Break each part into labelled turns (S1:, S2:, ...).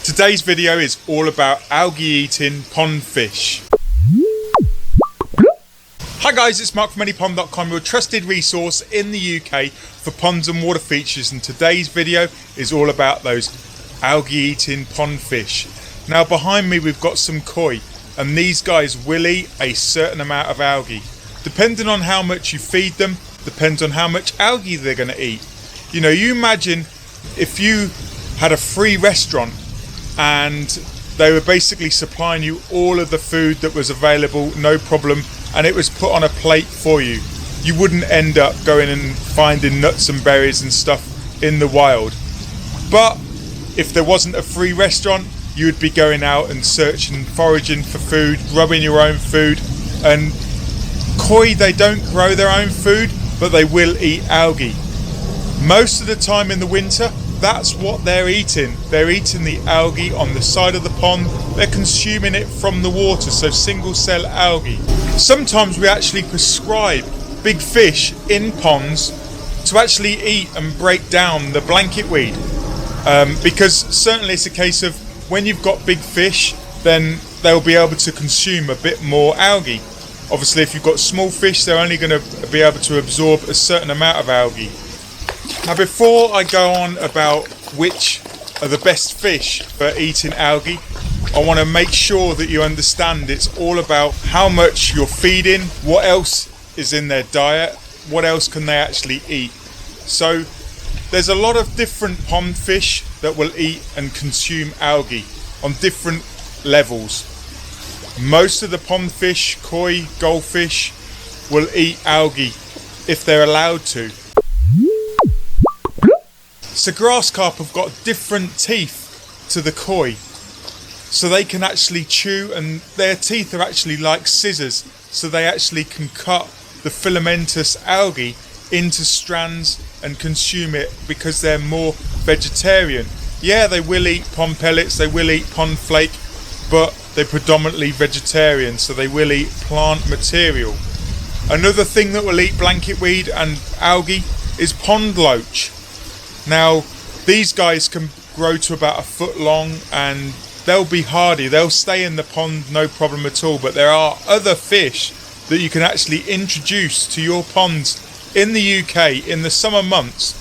S1: Today's video is all about algae-eating pond fish. Hi guys, it's Mark from anypond.com, your trusted resource in the UK for ponds and water features, and today's video is all about those algae-eating pond fish. Now behind me we've got some koi, and these guys will eat a certain amount of algae. Depending on how much you feed them, depends on how much algae they're going to eat. You know, you imagine if you had a free restaurant and they were basically supplying you all of the food that was available, no problem, and it was put on a plate for you. You wouldn't end up going and finding nuts and berries and stuff in the wild. But if there wasn't a free restaurant, you would be going out and searching, foraging for food, growing your own food. And koi, they don't grow their own food, but they will eat algae. Most of the time in the winter, that's what they're eating. They're eating the algae on the side of the pond. They're consuming it from the water, so single cell algae. Sometimes we actually prescribe big fish in ponds to actually eat and break down the blanket weed. Because certainly it's a case of when you've got big fish, then they'll be able to consume a bit more algae. Obviously if you've got small fish, they're only going to be able to absorb a certain amount of algae. Now before I go on about which are the best fish for eating algae, I want to make sure that you understand it's all about how much you're feeding, what else is in their diet, what else can they actually eat. So there's a lot of different pond fish that will eat and consume algae on different levels. Most of the pond fish, koi, goldfish, will eat algae if they're allowed to. So grass carp have got different teeth to the koi, so they can actually chew, and their teeth are actually like scissors, so they actually can cut the filamentous algae into strands and consume it because they're more vegetarian. Yeah, they will eat pond pellets, they will eat pond flake, but they're predominantly vegetarian, so they will eat plant material. Another thing that will eat blanket weed and algae is pond loach. Now these guys can grow to about a foot long and they'll be hardy, they'll stay in the pond no problem at all, but there are other fish that you can actually introduce to your ponds in the UK in the summer months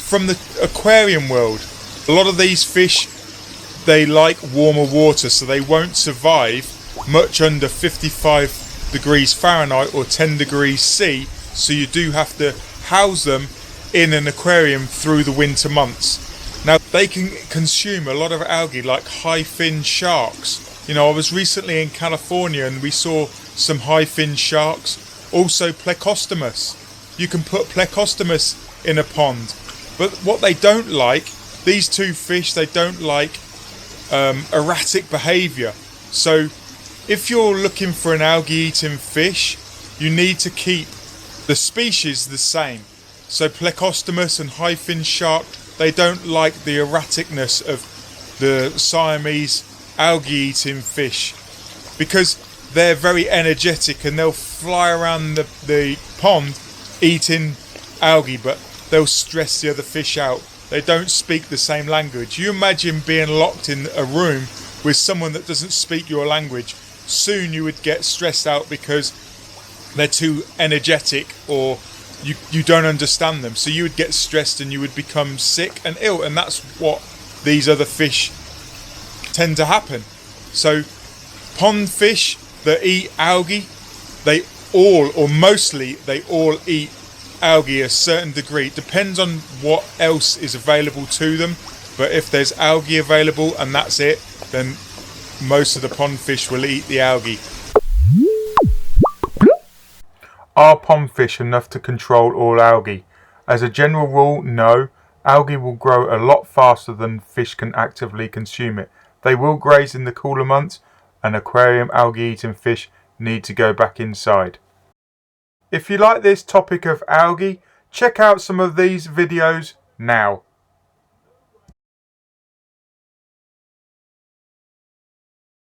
S1: from the aquarium world. A lot of these fish, they like warmer water, so they won't survive much under 55 degrees Fahrenheit or 10 degrees C, so you do have to house them in an aquarium through the winter months. Now they can consume a lot of algae like high fin sharks. You know, I was recently in California and we saw some high fin sharks, also plecostomus. You can put plecostomus in a pond, but what they don't like, these two fish, they don't like erratic behaviour. So if you're looking for an algae eating fish, you need to keep the species the same. So plecostomus and high fin shark, they don't like the erraticness of the Siamese algae eating fish because they're very energetic and they'll fly around the pond eating algae, but they'll stress the other fish out. They don't speak the same language. You imagine being locked in a room with someone that doesn't speak your language. Soon you would get stressed out because they're too energetic or you don't understand them. So you would get stressed and you would become sick and ill, and that's what these other fish tend to happen. So pond fish that eat algae, they all eat algae a certain degree. It depends on what else is available to them, but if there's algae available and that's it, then most of the pond fish will eat the algae. Are pond fish enough to control all algae? As a general rule, no. Algae will grow a lot faster than fish can actively consume it. They will graze in the cooler months, and aquarium algae eating fish need to go back inside. If you like this topic of algae, check out some of these videos now.